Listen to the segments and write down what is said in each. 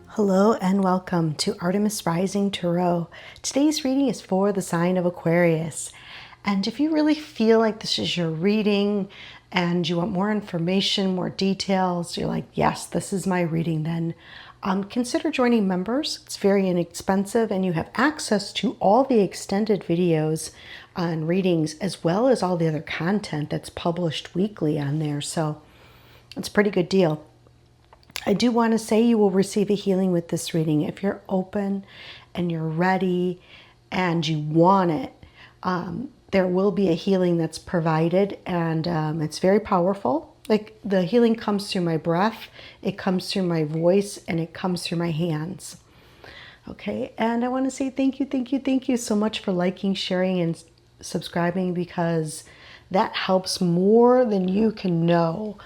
Hello and welcome to Artemis Rising Tarot. Today's reading is for the sign of Aquarius. And if you really feel like this is your reading and you want more information, more details, you're like, yes, this is my reading, then consider joining members. It's very inexpensive and you have access to all the extended videos on readings as well as all the other content that's published weekly on there. So it's a pretty good deal. I do want to say you will receive a healing with this reading. If you're open and you're ready and you want it, there will be a healing that's provided, and it's very powerful. Like, the healing comes through my breath, it comes through my voice, and it comes through my hands. Okay, and I want to say thank you so much for liking, sharing, and subscribing, because that helps more than you can know.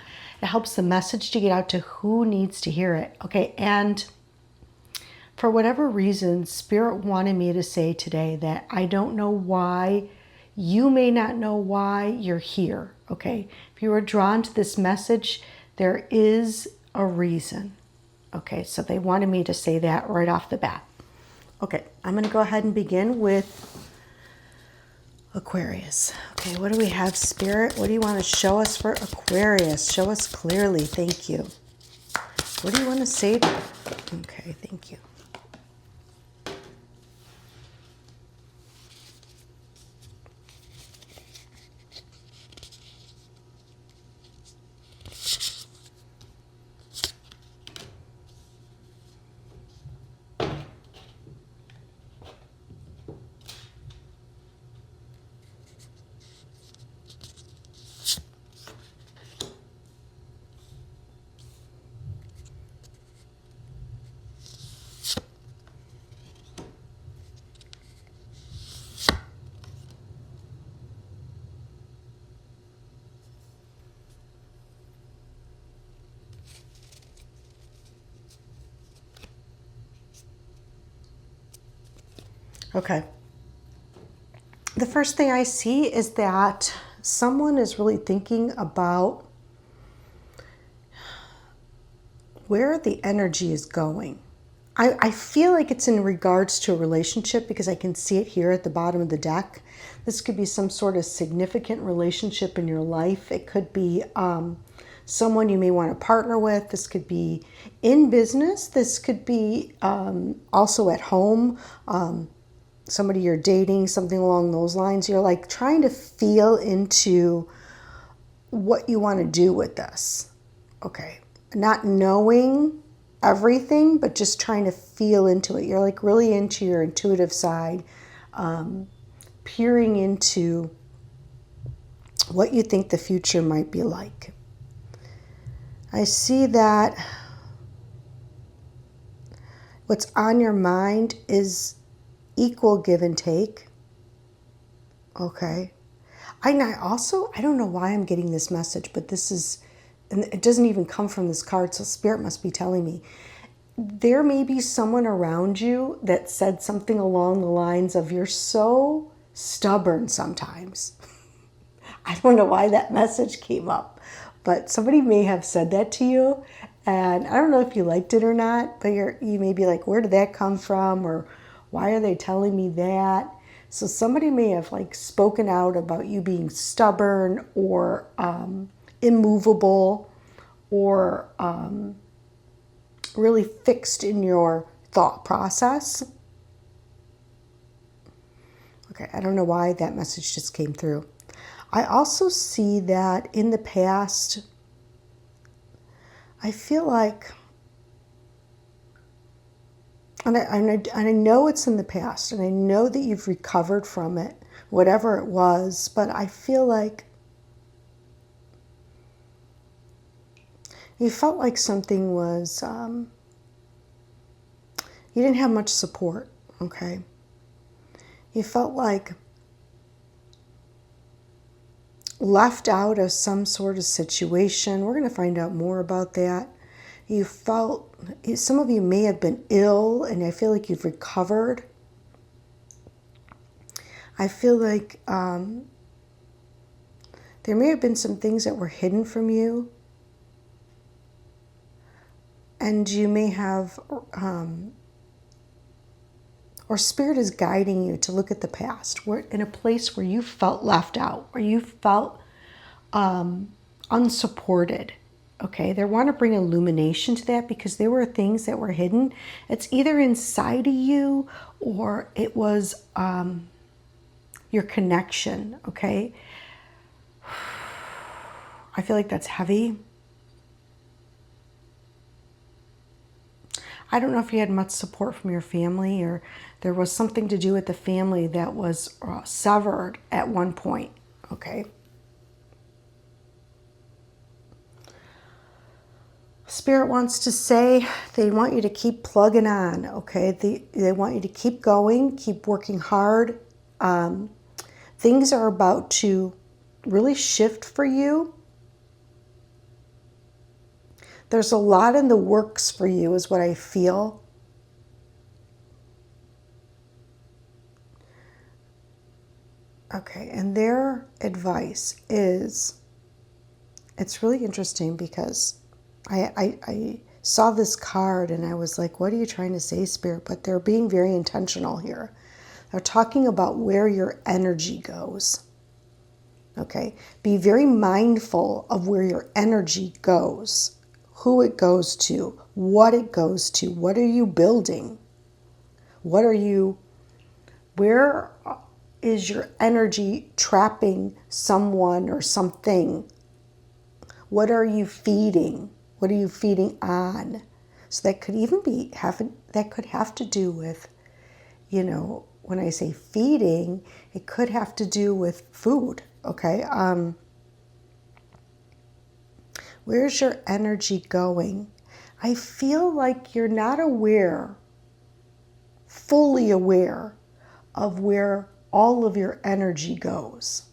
It helps the message to get out to who needs to hear it. Okay, and for whatever reason, Spirit wanted me to say today that I don't know why. You may not know why you're here. Okay, if you were drawn to this message, there is a reason. Okay, so they wanted me to say that right off the bat. Okay, I'm going to go ahead and begin with Aquarius. Okay, what do we have, Spirit? What do you want to show us for Aquarius? Show us clearly. Thank you. What do you want to say? Okay, thank you. Okay. The first thing I see is that someone is really thinking about where the energy is going. I feel like it's in regards to a relationship because I can see it here at the bottom of the deck. This could be some sort of significant relationship in your life. It could be someone you may want to partner with. This could be in business. This could be also at home. Somebody you're dating, something along those lines. You're like trying to feel into what you want to do with this. Okay. Not knowing everything, but just trying to feel into it. You're like really into your intuitive side, peering into what you think the future might be like. I see that what's on your mind is equal give and take. Okay. I don't know why I'm getting this message, but this is, and it doesn't even come from this card, so Spirit must be telling me. There may be someone around you that said something along the lines of, you're so stubborn sometimes. I don't know why that message came up, but somebody may have said that to you, and I don't know if you liked it or not, but you may be like, where did that come from? Or why are they telling me that? So somebody may have like spoken out about you being stubborn or immovable or really fixed in your thought process. Okay, I don't know why that message just came through. I also see that in the past, I feel like, and I know it's in the past, and I know that you've recovered from it, whatever it was, but I feel like you felt like something was, you didn't have much support, okay? You felt like left out of some sort of situation. We're going to find out more about that. You felt, some of you may have been ill, and I feel like you've recovered. I feel like There may have been some things that were hidden from you, and you may have, or Spirit is guiding you to look at the past, where in a place where you felt left out, where you felt unsupported. Okay, they want to bring illumination to that because there were things that were hidden. It's either inside of you or it was your connection. Okay, I feel like that's heavy. I don't know if you had much support from your family, or there was something to do with the family that was severed at one point. Okay. Spirit wants to say they want you to keep plugging on, okay? They want you to keep going, keep working hard. Things are about to really shift for you. There's a lot in the works for you is what I feel. Okay, and their advice is, it's really interesting because I saw this card and I was like, what are you trying to say, Spirit? But they're being very intentional here. They're talking about where your energy goes. Okay, be very mindful of where your energy goes. Who it goes to, what it goes to, what are you building? Where is your energy trapping someone or something? What are you feeding? What are you feeding on? So that could even that could have to do with, when I say feeding, it could have to do with food, okay? Where's your energy going? I feel like you're not fully aware of where all of your energy goes.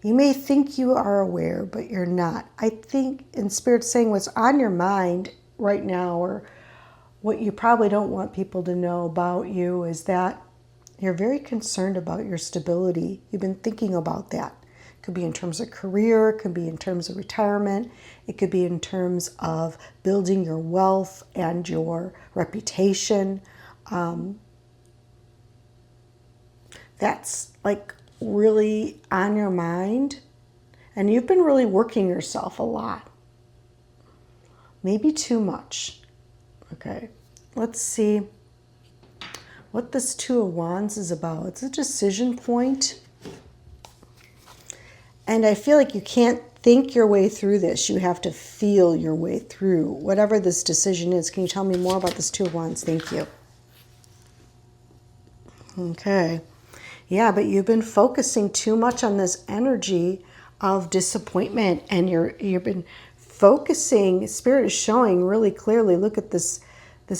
You may think you are aware, but you're not. I think in Spirit's saying what's on your mind right now, or what you probably don't want people to know about you, is that you're very concerned about your stability. You've been thinking about that. It could be in terms of career, it could be in terms of retirement, it could be in terms of building your wealth and your reputation. That's like really on your mind, and you've been really working yourself a lot, maybe too much. Okay, let's see what this Two of Wands is about. It's a decision point, and I feel like you can't think your way through this. You have to feel your way through whatever this decision is. Can you tell me more about this Two of Wands? Thank you. Okay. Yeah, but you've been focusing too much on this energy of disappointment, and you've been focusing. Spirit is showing really clearly. Look at this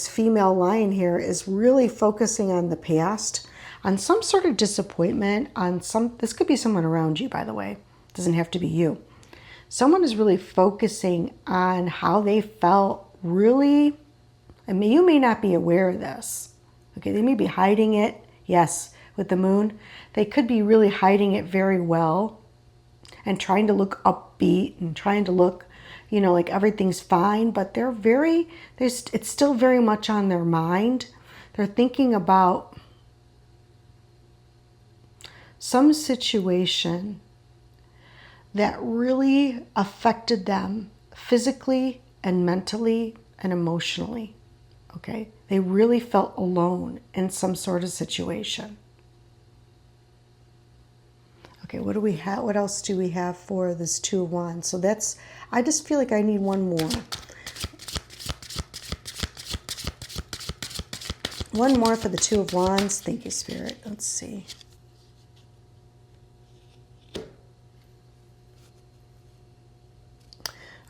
female lion here is really focusing on the past, on some sort of disappointment, this could be someone around you, by the way. It doesn't have to be you. Someone is really focusing on how they felt really. I mean, you may not be aware of this. Okay, they may be hiding it. Yes. With the moon, they could be really hiding it very well and trying to look upbeat and trying to look, like everything's fine, but it's still very much on their mind. They're thinking about some situation that really affected them physically and mentally and emotionally. Okay, they really felt alone in some sort of situation. Okay, what do we have? What else do we have for this Two of Wands? So I just feel like I need one more. One more for the Two of Wands. Thank you, Spirit. Let's see.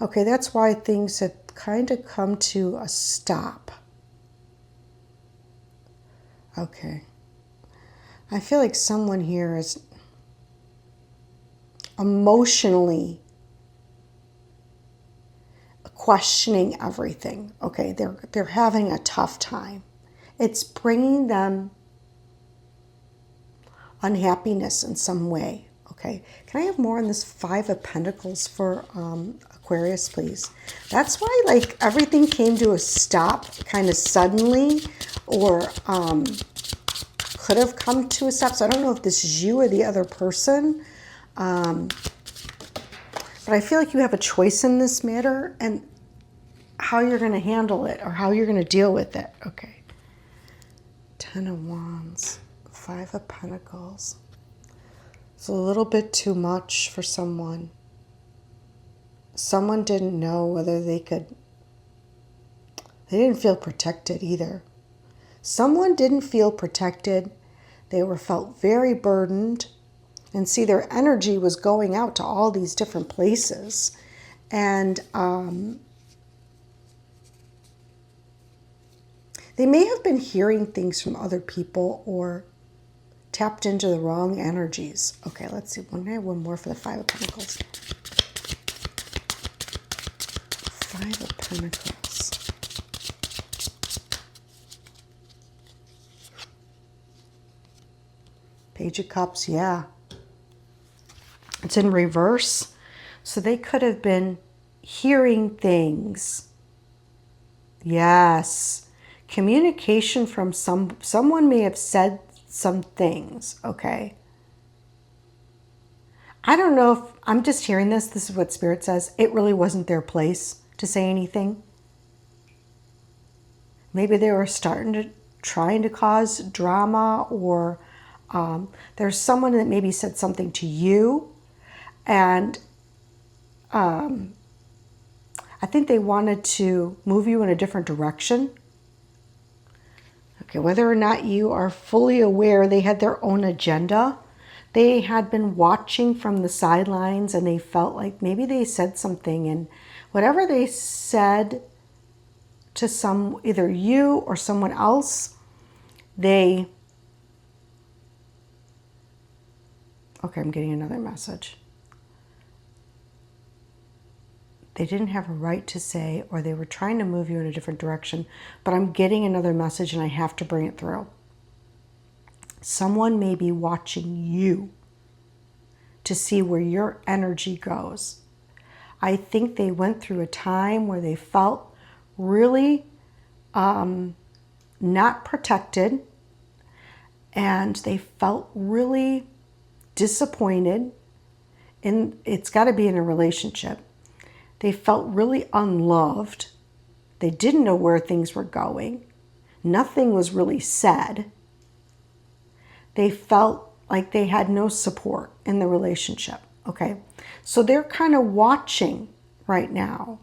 Okay, that's why things have kind of come to a stop. Okay. I feel like someone here is emotionally questioning everything. Okay, they're having a tough time. It's bringing them unhappiness in some way. Okay, can I have more on this Five of Pentacles for Aquarius, please? That's why, like, everything came to a stop kind of suddenly, or could have come to a stop. So I don't know if this is you or the other person, but I feel like you have a choice in this matter and how you're going to handle it or how you're going to deal with it. Okay. 10 of Wands, 5 of Pentacles. It's a little bit too much for someone. Someone didn't know whether they didn't feel protected either. Someone didn't feel protected. They felt very burdened. And see, their energy was going out to all these different places. And they may have been hearing things from other people or tapped into the wrong energies. Okay, let's see. One more for the Five of Pentacles. Five of Pentacles. Page of Cups, yeah. It's in reverse. So they could have been hearing things. Yes. Communication from someone may have said some things, okay? I don't know if I'm just hearing this. This is what Spirit says. It really wasn't their place to say anything. Maybe they were trying to cause drama, or there's someone that maybe said something to you, and I think they wanted to move you in a different direction. Okay, whether or not you are fully aware, they had their own agenda. They had been watching from the sidelines, and they felt like maybe they said something, and whatever they said to either you or someone else, okay, I'm getting another message. They didn't have a right to say, or they were trying to move you in a different direction, but I'm getting another message and I have to bring it through. Someone may be watching you to see where your energy goes. I think they went through a time where they felt really not protected, and they felt really disappointed. And it's got to be in a relationship. They felt really unloved. They didn't know where things were going. Nothing was really said. They felt like they had no support in the relationship, okay? So they're kind of watching right now.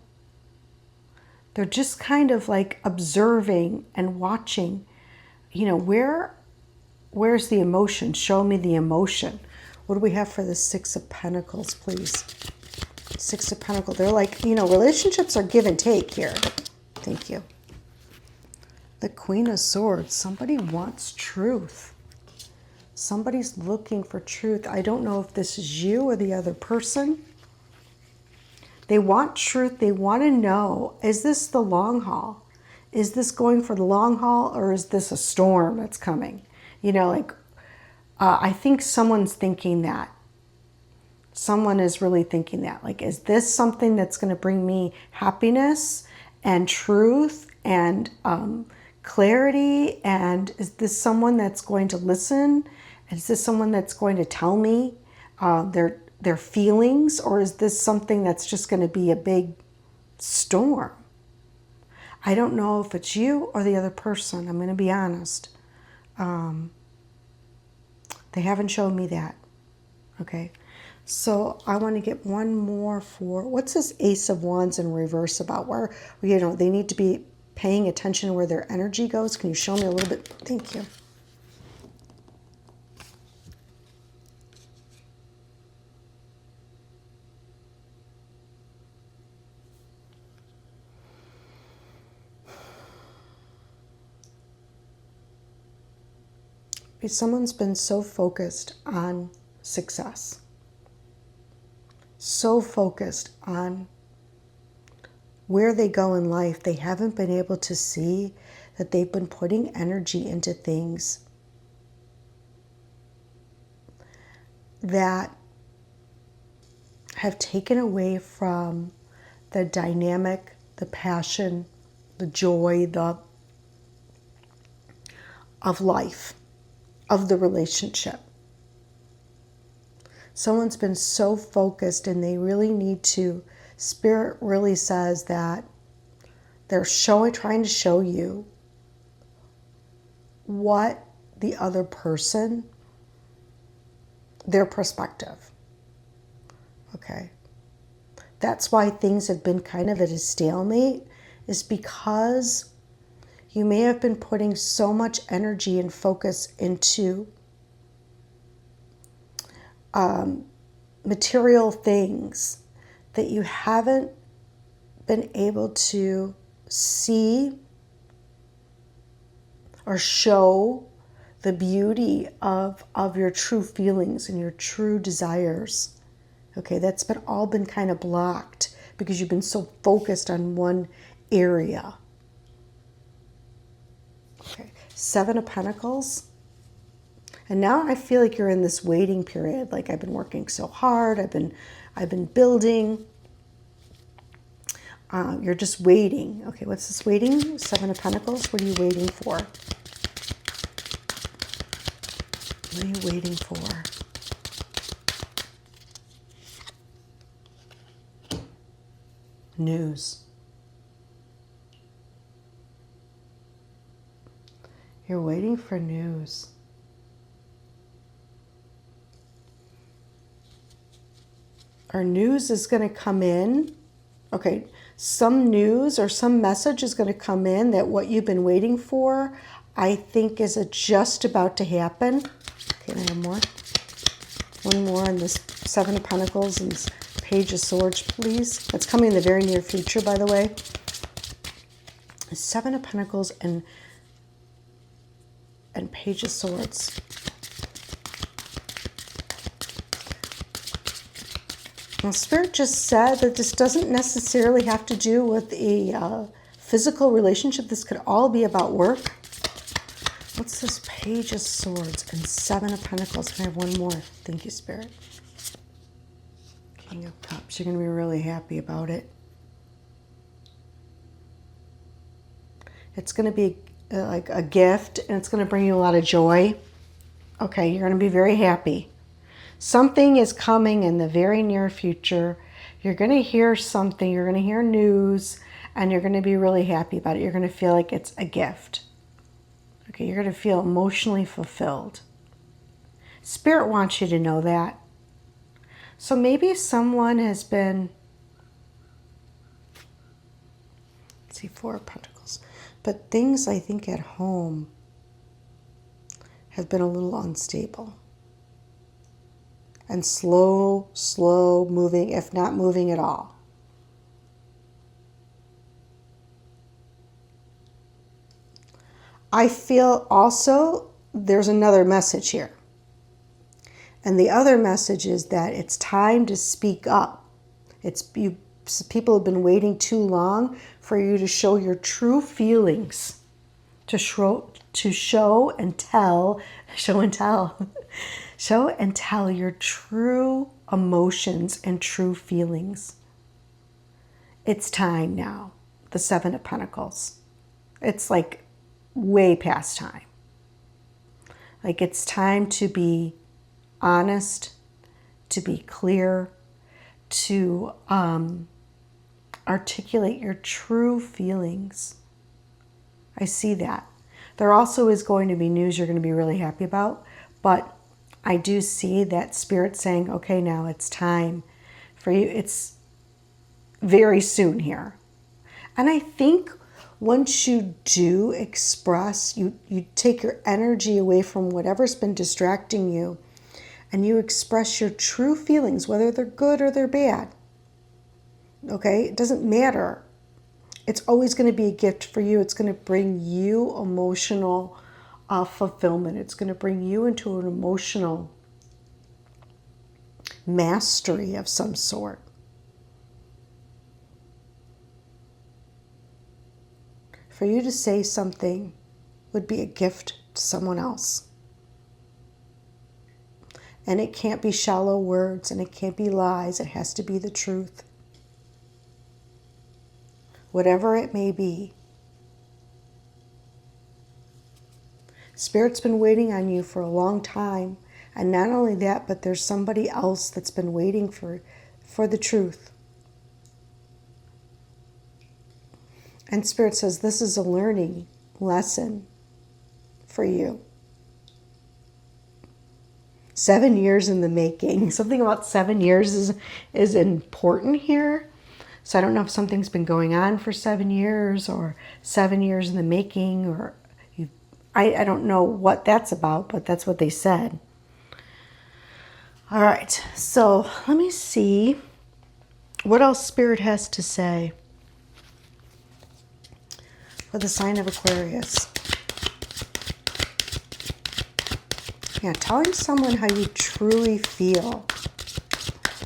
They're just kind of like observing and watching, you know, where's the emotion? Show me the emotion. What do we have for the Six of Pentacles, please? Six of Pentacles. They're like, you know, relationships are give and take here. Thank you. The Queen of Swords. Somebody wants truth. Somebody's looking for truth. I don't know if this is you or the other person. They want truth. They want to know, is this the long haul? Is this going for the long haul, or is this a storm that's coming? You know, like, I think someone's thinking that. Someone is really thinking that. Like, is this something that's going to bring me happiness and truth and clarity? And is this someone that's going to listen? Is this someone that's going to tell me their feelings? Or is this something that's just going to be a big storm? I don't know if it's you or the other person. I'm going to be honest. They haven't shown me that. Okay. So I want to get one more for, what's this Ace of Wands in reverse about? Where, you know, they need to be paying attention to where their energy goes. Can you show me a little bit? Thank you. Someone's been so focused on success, so focused on where they go in life, they haven't been able to see that they've been putting energy into things that have taken away from the dynamic, the passion, the joy, of life, of the relationship. Someone's been so focused and they really need to, Spirit really says that they're trying to show you what the other person, their perspective. Okay. That's why things have been kind of at a stalemate, is because you may have been putting so much energy and focus into material things that you haven't been able to see or show the beauty of your true feelings and your true desires. Okay, that's all been kind of blocked because you've been so focused on one area. Okay, Seven of Pentacles. And now I feel like you're in this waiting period. Like, I've been working so hard. I've been building. You're just waiting. Okay, what's this waiting? Seven of Pentacles. What are you waiting for? What are you waiting for? News. You're waiting for news. Our news is going to come in. Okay, some news or some message is going to come in that what you've been waiting for, I think, is just about to happen. Okay, I have more. One more on this Seven of Pentacles and this Page of Swords, please. That's coming in the very near future, by the way. Seven of Pentacles and Page of Swords. Well, Spirit just said that this doesn't necessarily have to do with a physical relationship. This could all be about work. What's this Page of Swords and Seven of Pentacles? Can I have one more? Thank you, Spirit. King of Cups. You're going to be really happy about it. It's going to be like a gift, and it's going to bring you a lot of joy. Okay, you're going to be very happy. Something is coming in the very near future. You're going to hear something. You're going to hear news, and you're going to be really happy about it. You're going to feel like it's a gift. Okay, you're going to feel emotionally fulfilled. Spirit wants you to know that. So maybe someone has been, let's see, Four of Pentacles. But things, I think, at home have been a little unstable. And slow moving, if not moving at all. I feel also there's another message here. And the other message is that it's time to speak up. People have been waiting too long for you to show your true feelings, to show and tell your true emotions and true feelings. It's time now. The Seven of Pentacles. It's like way past time. Like, it's time to be honest, to be clear, to articulate your true feelings. I see that. There also is going to be news you're going to be really happy about, but I do see that Spirit saying, okay, now it's time for you. It's very soon here. And I think once you do express, you take your energy away from whatever's been distracting you, and you express your true feelings, whether they're good or they're bad. Okay? It doesn't matter. It's always going to be a gift for you. It's going to bring you emotional fulfillment. It's going to bring you into an emotional mastery of some sort. For you to say something would be a gift to someone else. And it can't be shallow words, and it can't be lies. It has to be the truth. Whatever it may be. Spirit's been waiting on you for a long time. And not only that, but there's somebody else that's been waiting for the truth. And Spirit says this is a learning lesson for you. 7 years in the making. Something about 7 years is important here. So I don't know if something's been going on for 7 years or 7 years in the making, or I don't know what that's about, but that's what they said. All right, so let me see what else Spirit has to say for the sign of Aquarius. Yeah, telling someone how you truly feel.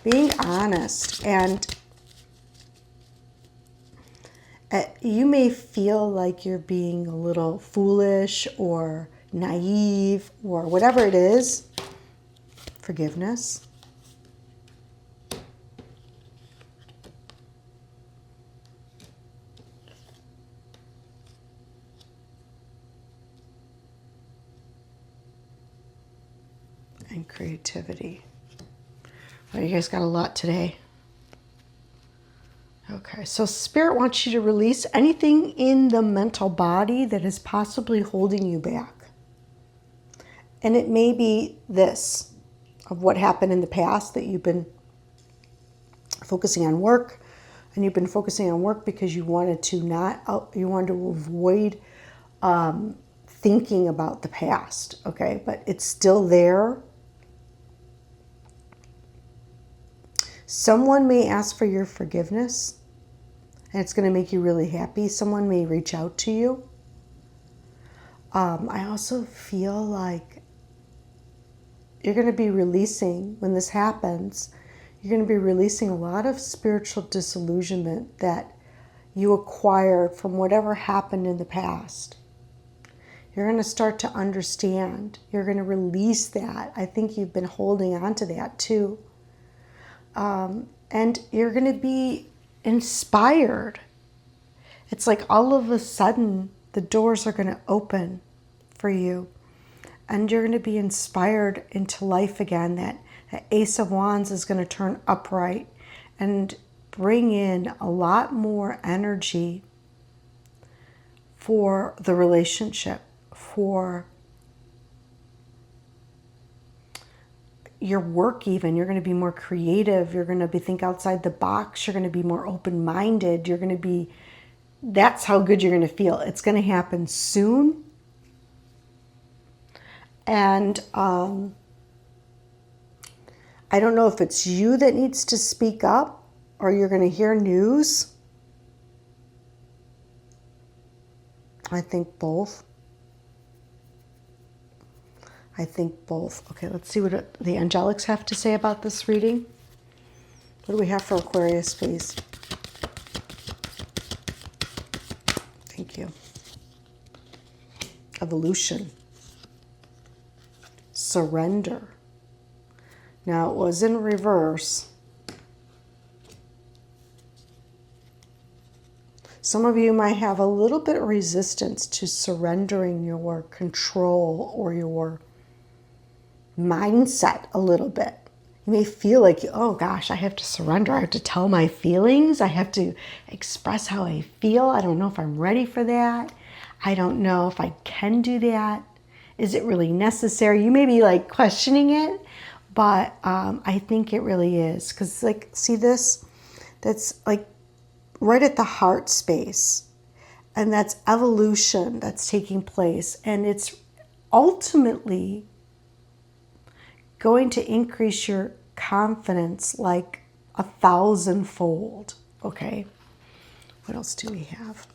Being honest. And you may feel like you're being a little foolish or naive or whatever it is. Forgiveness. And creativity. Well, you guys got a lot today. Okay, so Spirit wants you to release anything in the mental body that is possibly holding you back. And it may be this, of what happened in the past, that you've been focusing on work, and you've been focusing on work because you wanted to avoid thinking about the past, okay? But it's still there. Someone may ask for your forgiveness, and it's going to make you really happy. Someone may reach out to you. I also feel like you're going to be releasing, when this happens, you're going to be releasing a lot of spiritual disillusionment that you acquired from whatever happened in the past. You're going to start to understand. You're going to release that. I think you've been holding on to that too. And you're going to be inspired. It's like all of a sudden the doors are going to open for you, and you're going to be inspired into life again. That Ace of Wands is going to turn upright and bring in a lot more energy for the relationship, for your work even. You're going to be more creative. You're going to think outside the box. You're going to be more open-minded. You're going to be, that's how good you're going to feel. It's going to happen soon. And I don't know if it's you that needs to speak up or you're going to hear news. I think both. I think both. Okay, let's see what the angelics have to say about this reading. What do we have for Aquarius, please? Thank you. Evolution. Surrender. Now, it was in reverse. Some of you might have a little bit of resistance to surrendering your control or your mindset a little bit. You may feel like, oh gosh, I have to surrender. I have to tell my feelings. I have to express how I feel. I don't know if I'm ready for that. I don't know if I can do that. Is it really necessary? You may be like questioning it, but I think it really is. Because like, see this? That's like right at the heart space. And that's evolution that's taking place. And it's ultimately going to increase your confidence like 1,000-fold. Okay. What else do we have?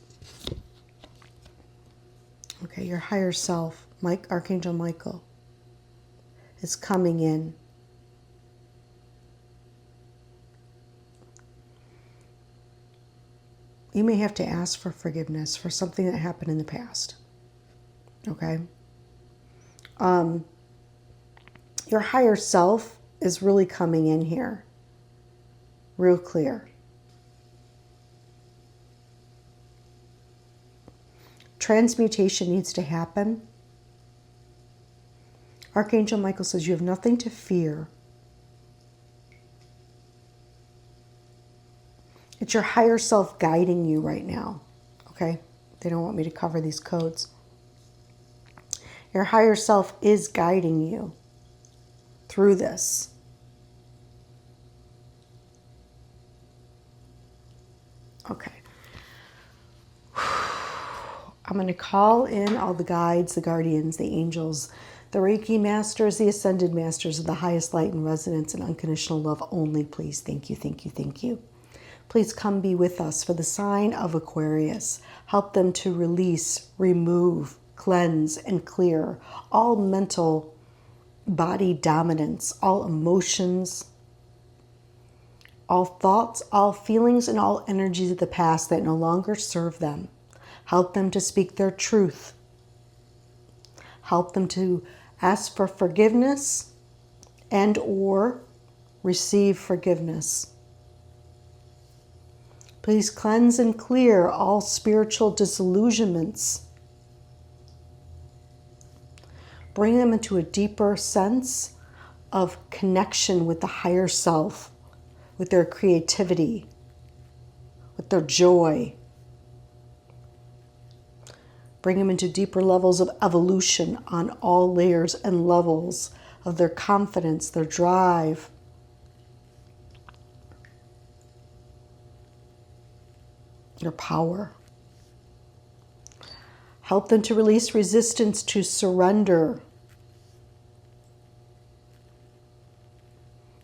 Okay, your higher self, Archangel Michael, is coming in. You may have to ask for forgiveness for something that happened in the past. Okay? Your higher self is really coming in here. Real clear. Transmutation needs to happen. Archangel Michael says you have nothing to fear. It's your higher self guiding you right now. Okay? They don't want me to cover these codes. Your higher self is guiding you through this. Okay. I'm going to call in all the guides, the guardians, the angels, the Reiki masters, the ascended masters of the highest light and resonance and unconditional love only, please. Thank you, thank you, thank you. Please come be with us for the sign of Aquarius. Help them to release, remove, cleanse, and clear all mental body dominance, all emotions, all thoughts, all feelings, and all energies of the past that no longer serve them. Help them to speak their truth. Help them to ask for forgiveness and or receive forgiveness. Please cleanse and clear all spiritual disillusionments. Bring them into a deeper sense of connection with the higher self, with their creativity, with their joy. Bring them into deeper levels of evolution on all layers and levels of their confidence, their drive. Their power. Help them to release resistance, to surrender,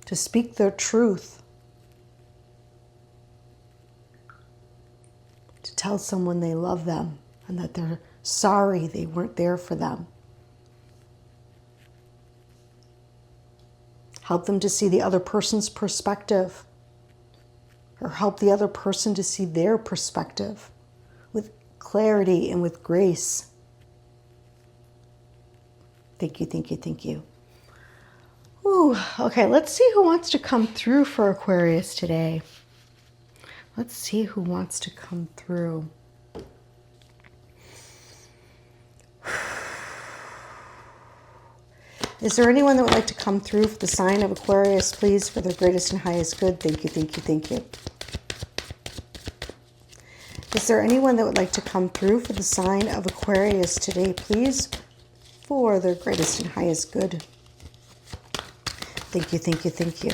to speak their truth, to tell someone they love them and that they're sorry they weren't there for them. Help them to see the other person's perspective, or help the other person to see their perspective with clarity and with grace. Thank you, thank you, thank you. Ooh, okay, let's see who wants to come through for Aquarius today. Let's see who wants to come through. Is there anyone that would like to come through for the sign of Aquarius, please, for their greatest and highest good? Thank you, thank you, thank you. Is there anyone that would like to come through for the sign of Aquarius today, please, for their greatest and highest good? Thank you, thank you, thank you.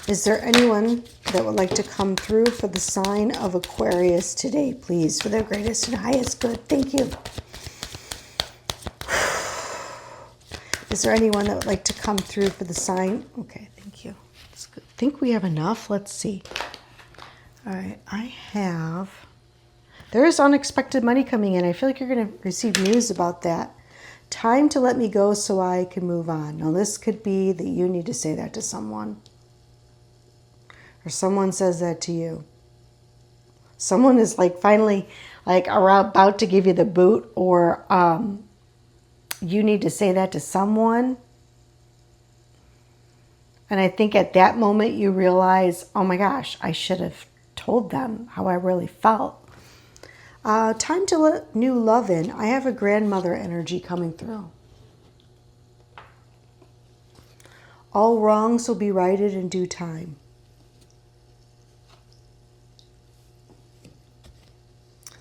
Is there anyone that would like to come through for the sign of Aquarius today, please, for their greatest and highest good? Thank you. Is there anyone that would like to come through for the sign? Okay, thank you. That's good. I think we have enough. Let's see. All right, there is unexpected money coming in. I feel like you're going to receive news about that. Time to let me go so I can move on. Now, this could be that you need to say that to someone. Or someone says that to you. Someone is like finally like about to give you the boot, or you need to say that to someone. And I think at that moment you realize, oh my gosh, I should have told them how I really felt. Time to let new love in. I have a grandmother energy coming through. All wrongs will be righted in due time.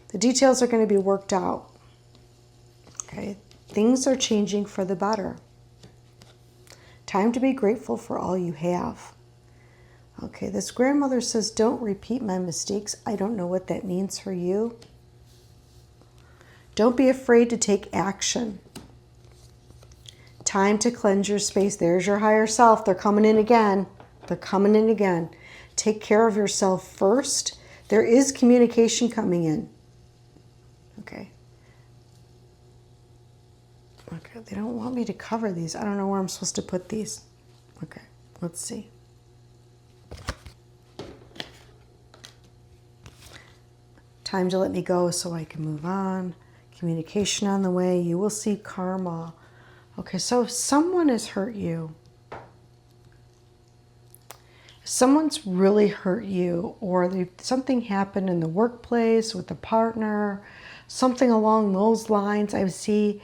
The details are going to be worked out. Okay, things are changing for the better. Time to be grateful for all you have. Okay, this grandmother says, don't repeat my mistakes. I don't know what that means for you. Don't be afraid to take action. Time to cleanse your space. There's your higher self. They're coming in again. They're coming in again. Take care of yourself first. There is communication coming in. Okay. Okay, they don't want me to cover these. I don't know where I'm supposed to put these. Okay, let's see. Time to let me go so I can move on. Communication on the way. You will see karma. Okay, so if someone has hurt you, someone's really hurt you, or something happened in the workplace with a partner, something along those lines, I see,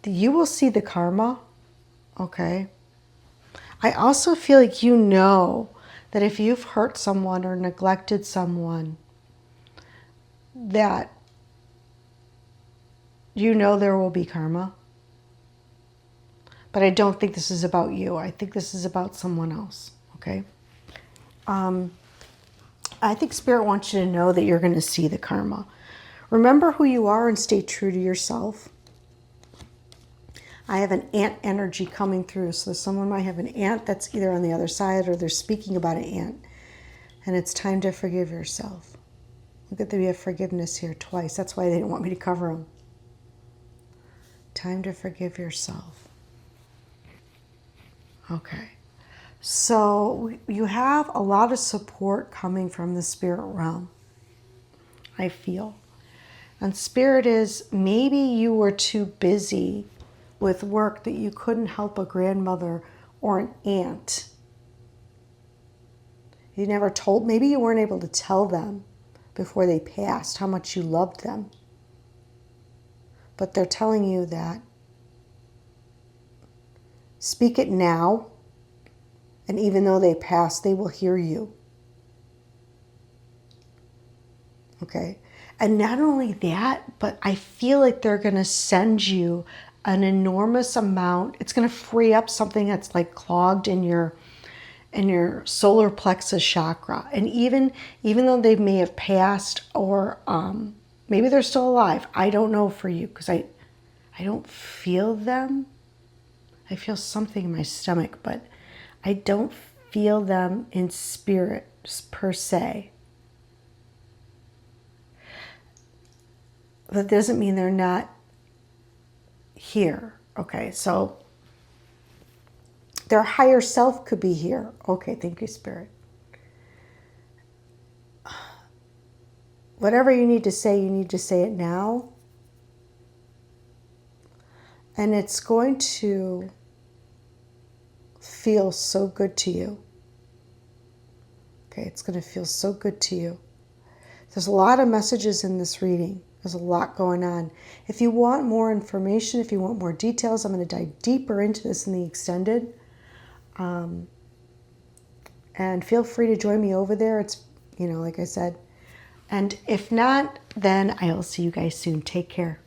you will see the karma, okay? I also feel like you know that if you've hurt someone or neglected someone, that you know there will be karma. But I don't think this is about you. I think this is about someone else, okay? I think Spirit wants you to know that you're going to see the karma. Remember who you are and stay true to yourself. I have an ant energy coming through. So someone might have an ant that's either on the other side or they're speaking about an ant. And it's time to forgive yourself. Look at we have forgiveness here twice. That's why they didn't want me to cover them. Time to forgive yourself. Okay. So you have a lot of support coming from the spirit realm, I feel. And Spirit is, maybe you were too busy with work that you couldn't help a grandmother or an aunt. You never told, maybe you weren't able to tell them before they passed how much you loved them. But they're telling you that speak it now, and even though they pass, they will hear you. Okay? And not only that, but I feel like they're going to send you an enormous amount. It's going to free up something that's like clogged in your solar plexus chakra. And even though they may have passed, or maybe they're still alive, I don't know for you, because I don't feel them. I feel something in my stomach, but I don't feel them in spirit per se. That doesn't mean they're not here. Okay, so their higher self could be here. Okay, thank you, Spirit. Whatever you need to say it now. And it's going to feel so good to you. Okay, it's going to feel so good to you. There's a lot of messages in this reading. There's a lot going on. If you want more information, if you want more details, I'm going to dive deeper into this in the extended. And feel free to join me over there. It's, like I said. And if not, then I will see you guys soon. Take care.